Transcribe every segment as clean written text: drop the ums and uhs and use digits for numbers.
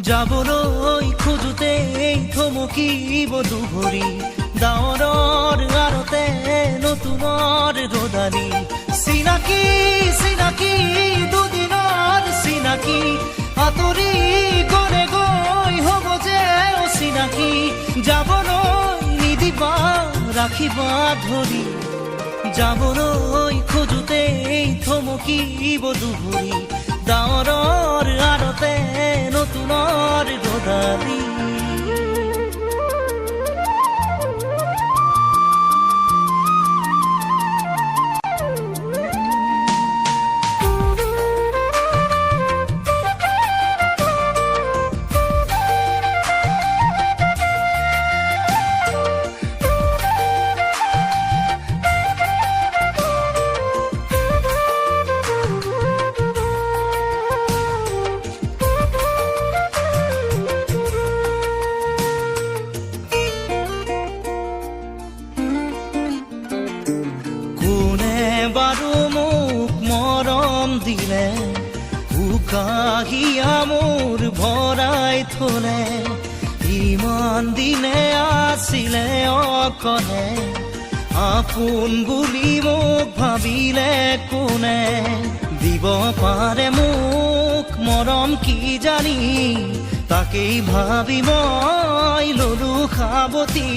যাবলৈ খোজোতেই থমকিব দুভৰি ডাৱৰৰ আৰতে নতুনৰ ৰদালি চিনাকি চিনাকি দুদিনৰ চিনাকি আঁতৰি গলে গৈ হ'ব যে অচিনাকি যাবলৈ নিদিবা ৰাখিবা ধৰি যাবলৈ খোজোতেই থমকিব দুভৰি ডাৱৰৰ আৰতে নতুনৰ ৰদালি বাৰু মোক মৰম দিলে উকাহিয়া মোৰ ভৰাই থলে ইমান দিনে আছিলে অকলে আপোন বুলি মোক ভাবিলে কোনে দিব পাৰে মোক মৰম কি জানি তাকেই ভাবি মই ললো সাৱতি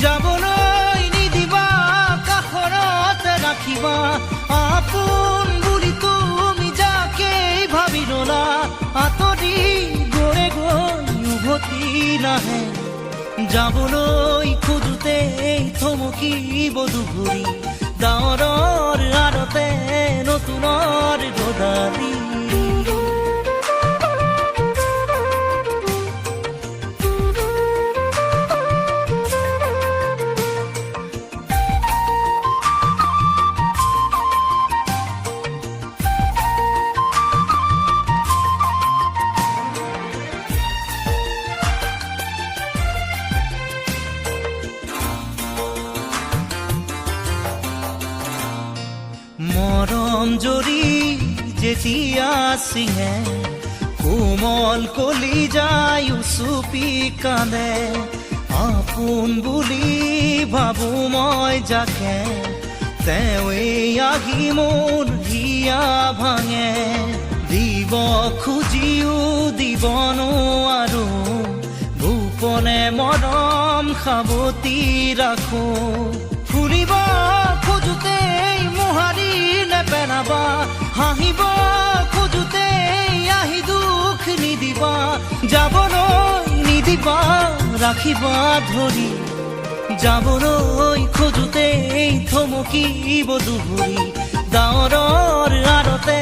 যাবলৈ নিদিবা কাষৰতে ৰাখিবা আপোন বুলি তুমি যাকেই ভাবি ললা আঁতৰি গৈ গৈ উভতি নাহে যাবলৈ খোজোতেই থমকিব দুভৰি ডাৱৰৰ আৰতে নতুনৰ ৰদালি মৰম জৰি যেতিয়া চিঙে কোমল কলি যায় উচুপি কান্দে আপোন বুলি ভাবো মই যাকে তেৱেই আহি মোৰ হিয়া ভাঙে দিব খুজিও দিব নোৱাৰো গোপনে মৰম সাৱতি ৰাখো ফুৰিব খোজোতেই মোহাৰি নেপেলাবা হাঁহিব খোজোতেই আহি দুখ নিদিবা যাবলৈ নিদিবা ৰাখিবা ধৰি যাবলৈ খোজোতেই থমকিব দুভৰি ডাৱৰৰ আৰতে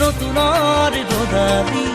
নতুনৰ ৰদালি